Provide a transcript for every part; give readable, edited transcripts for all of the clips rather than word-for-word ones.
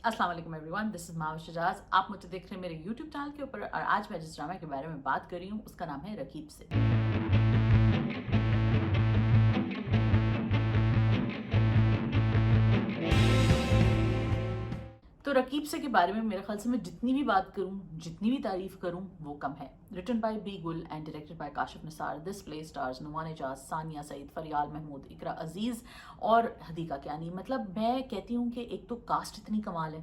अस्सलाम वालेकुम everyone, this is Mavish शजाज। आप मुझे देख रहे हैं मेरे यूट्यूब चैनल के ऊपर और आज मैं जिस ड्रामा के बारे में बात कर रही हूँ उसका नाम है रकीब से। तो रकीब से के बारे में मेरे ख्याल से मैं जितनी भी बात करूं, जितनी भी तारीफ करूं वो कम है। Written by B Gul and directed by Kashif Nisar. This play stars Noman Ejaz, Sania Saeed, Faryal Mehmood, Iqra Aziz और हदीका कियानी। मतलब मैं कहती हूँ कि एक तो कास्ट इतनी कमाल है,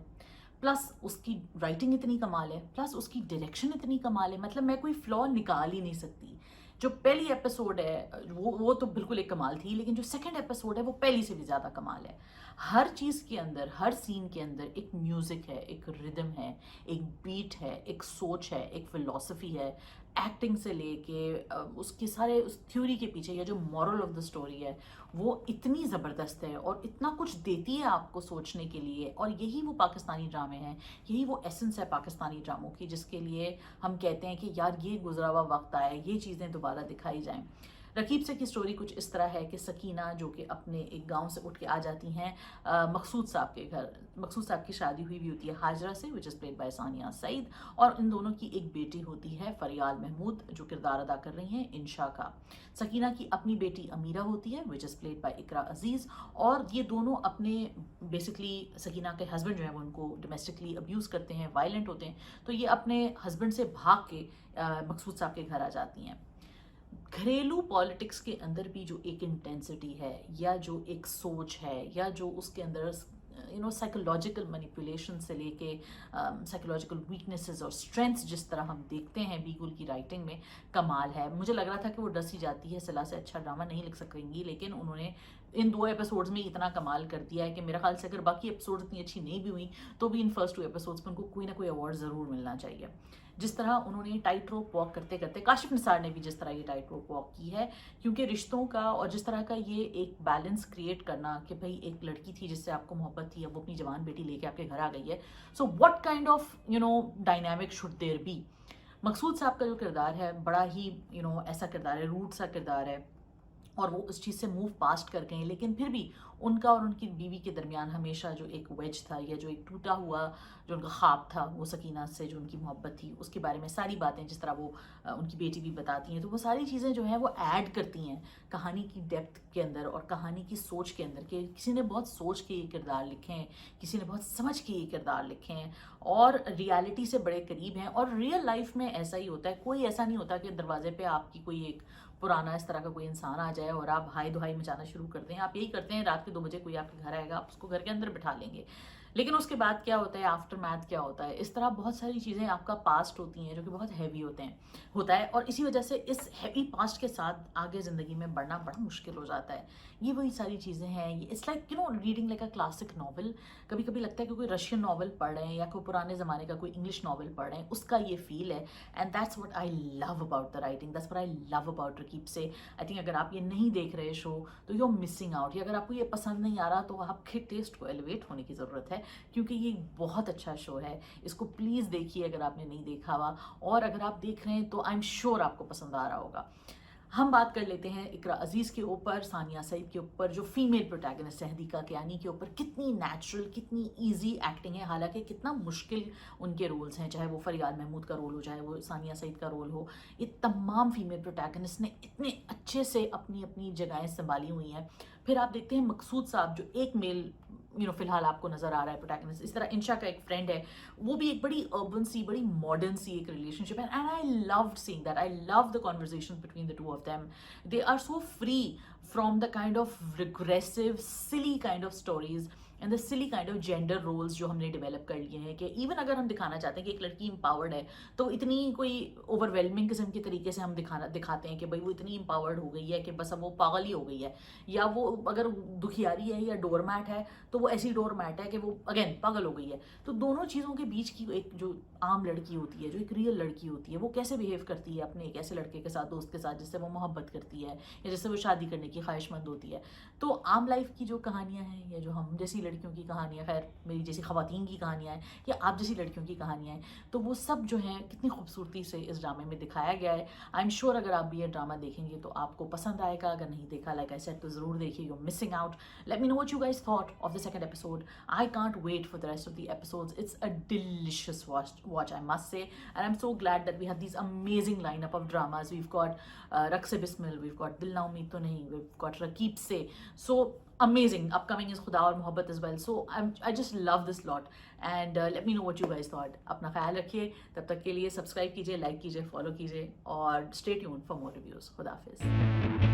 प्लस उसकी राइटिंग इतनी कमाल है, प्लस उसकी डायरेक्शन इतनी कमाल है। मतलब मैं कोई फ्लॉ निकाल ही नहीं सकती। जो पहली एपिसोड है वो तो बिल्कुल एक कमाल थी, लेकिन जो सेकंड एपिसोड है वो पहली से भी ज़्यादा कमाल है। हर चीज़ के अंदर, हर सीन के अंदर एक म्यूज़िक है, एक रिदम है, एक बीट है, एक सोच है, एक फिलॉसफी है। एक्टिंग से लेके उसके सारे उस थ्योरी के पीछे या जो मॉरल ऑफ द स्टोरी है वो इतनी ज़बरदस्त है और इतना कुछ देती है आपको सोचने के लिए। और यही वो पाकिस्तानी ड्रामे हैं, यही वो एसेंस है पाकिस्तानी ड्रामों की, जिसके लिए हम कहते हैं कि यार ये गुजरा हुआ वक्त आया, ये चीज़ें दोबारा दिखाई जाएं। रकीब से की स्टोरी कुछ इस तरह है कि सकीना जो कि अपने एक गांव से उठ के आ जाती हैं मकसूद साहब के घर। मकसूद साहब की शादी हुई भी होती है हाजरा से, which is played by Sania Saeed, और इन दोनों की एक बेटी होती है फरियाल महमूद जो किरदार अदा कर रही हैं इंशा का। सकीना की अपनी बेटी अमीरा होती है, विच इज़ प्लेड बाय इकरा अजीज़। और ये दोनों अपने बेसिकली सकीना के हस्बैंड जो है वो उनको डोमेस्टिकली अब्यूज़ करते हैं, वायलेंट होते हैं, तो ये अपने हस्बैंड से भाग के मकसूद साहब के घर आ जाती हैं। घरेलू पॉलिटिक्स के अंदर भी जो एक इंटेंसिटी है या जो एक सोच है या जो उसके अंदर साइकोलॉजिकल मैनिपुलेशन से लेके साइकोलॉजिकल वीकनेसेस और स्ट्रेंथ्स जिस तरह हम देखते हैं बीगुल की राइटिंग में, कमाल है। मुझे लग रहा था कि वो डस ही जाती है, सिला से अच्छा ड्रामा नहीं लिख सकेंगी, लेकिन उन्होंने इन 2 एपिसोड्स में इतना कमाल कर दिया है कि मेरा ख्याल से अगर बाकी एपिसोड्स इतनी अच्छी नहीं भी हुई तो भी इन फर्स्ट 2 एपिसोड्स में उनको कोई ना कोई अवार्ड ज़रूर मिलना चाहिए। जिस तरह उन्होंने टाइट रोप वॉक करते करते, काशिफ निसार ने भी जिस तरह ये टाइट रोप वॉक की है, क्योंकि रिश्तों का और जिस तरह का ये एक बैलेंस क्रिएट करना कि भाई एक लड़की थी जिससे आपको मोहब्बत थी, अब वो अपनी जवान बेटी लेके आपके घर आ गई है, so what kind of dynamic should there be. Maqsood Sahab का जो किरदार है बड़ा ही ऐसा किरदार है, रूट सा किरदार है, और वो उस चीज़ से मूव पास्ट कर गए, लेकिन फिर भी उनका और उनकी बीवी के दरमियान हमेशा जो एक वेज था या जो एक टूटा हुआ जो उनका ख्वाब था वो सकीना से जो उनकी मोहब्बत थी उसके बारे में सारी बातें जिस तरह वो उनकी बेटी भी बताती हैं, तो वो सारी चीज़ें जो हैं वो ऐड करती हैं कहानी की डेप्थ के अंदर और कहानी की सोच के अंदर। कि किसी ने बहुत सोच के ये किरदार लिखे हैं, किसी ने बहुत समझ के ये किरदार लिखे हैं और रियलिटी से बड़े करीब हैं। और रियल लाइफ में ऐसा ही होता है, कोई ऐसा नहीं होता कि दरवाजे पे आपकी कोई एक पुराना इस तरह का कोई इंसान आ जाए और आप हाई दुहाई मचाना शुरू कर दें। आप यही करते हैं, रात के 2 बजे कोई आपके घर आएगा, आप उसको घर के अंदर बिठा लेंगे, लेकिन उसके बाद क्या होता है, आफ्टर मैथ क्या होता है, इस तरह बहुत सारी चीज़ें आपका पास्ट होती हैं जो कि बहुत हैवी होता है। और इसी वजह से इस हैवी पास्ट के साथ आगे ज़िंदगी में बढ़ना बड़ा मुश्किल हो जाता है। ये वही सारी चीज़ें हैं, it's like reading like a classic novel. कभी कभी लगता है कि कोई रशियन नॉवल पढ़ रहे हैं या कोई पुराने ज़माने का कोई इंग्लिश नॉवल पढ़ रहे हैं, उसका ये फील है। And that's what I love about the writing, that's what I love about Raqeeb से। आई थिंक अगर आप ये नहीं देख रहे शो तो यू आर मिसिंग आउट, या अगर आपको ये पसंद नहीं आ रहा तो आपके टेस्ट को एलिवेट होने की ज़रूरत है, क्योंकि ये बहुत अच्छा शो है। इसको प्लीज़ देखिए अगर आपने नहीं देखा हुआ, और अगर आप देख रहे हैं तो आई एम श्योर आपको पसंद आ रहा होगा। हम बात कर लेते हैं इकरा अजीज़ के ऊपर, सानिया सईद के ऊपर, जो फीमेल प्रोटैगनिस्ट है हदीका कियानी के ऊपर। कितनी नेचुरल, कितनी इजी एक्टिंग है, हालांकि कितना मुश्किल उनके रोल्स हैं, चाहे वो फरियाल महमूद का रोल हो, चाहे वो सानिया सईद का रोल हो। ये तमाम फीमेल प्रोटैगनिस्ट ने इतने अच्छे से अपनी अपनी जगहें संभाली हुई हैं। फिर आप देखते हैं मकसूद साहब जो एक मेल फिलहाल आपको नजर आ रहा है प्रोटैगनिस्ट। इस तरह इंशा का एक फ्रेंड है, वो भी एक बड़ी अर्बन सी, बड़ी मॉडर्न सी एक रिलेशनशिप है। And I loved seeing that, I love the conversation between the two of them. they are so free from the kind of regressive silly kind of stories and the silly kind of gender roles जो हमने develop कर लिए हैं। कि even अगर हम दिखाना चाहते हैं कि एक लड़की empowered है तो इतनी कोई ओवरवेलमिंग किस्म के तरीके से हम दिखाते हैं कि भाई वो इतनी empowered हो गई है कि बस अब वो पागल ही हो गई है, या वो अगर दुखियारी है या डोरमैट है तो वो ऐसी डोरमैट है कि वो अगेन पागल हो गई है। तो दोनों चीज़ों के बीच की एक जो आम लड़की होती है, जो एक रियल लड़की होती है, वो कैसे बिहेव करती है अपने एक ऐसे लड़के के साथ, दोस्त के साथ जिससे वो मोहब्बत करती है या जिससे वो शादी करने की ख्वाहिशमंद होती है। तो आम लाइफ की जो कहानियाँ हैं या जो हम जैसी لڑکیوں کی کہانیاں، خیر میری جیسی خواتین کی کہانیاں ہیں یا آپ جیسی لڑکیوں کی کہانیاں ہیں، تو وہ سب جو ہیں کتنی خوبصورتی سے اس ڈرامے میں دکھایا گیا ہے. آئی ایم شیور اگر آپ بھی یہ ڈرامہ دیکھیں گے تو آپ کو پسند آئے گا. اگر نہیں دیکھا لائک آئی سیڈ تو ضرور دیکھیے. You missing out. Let me know what you guys thought of the second episode. I can't wait for the rest of the episodes. It's a delicious watch I must say, and I'm so glad that we have these amazing lineup of dramas. We've got Raqs Bismil, we've got Dil Na Umeed To Nahi, we've got Rakib Se. So amazing. Upcoming is Khuda Aur Mohabbat as well. So I just love this lot, and let me know what you guys thought. اپنا خیال رکھیے. تب تک کے لیے subscribe کیجیے, like کیجیے, follow کیجیے, اور stay tuned for more reviews. خدا حافظ.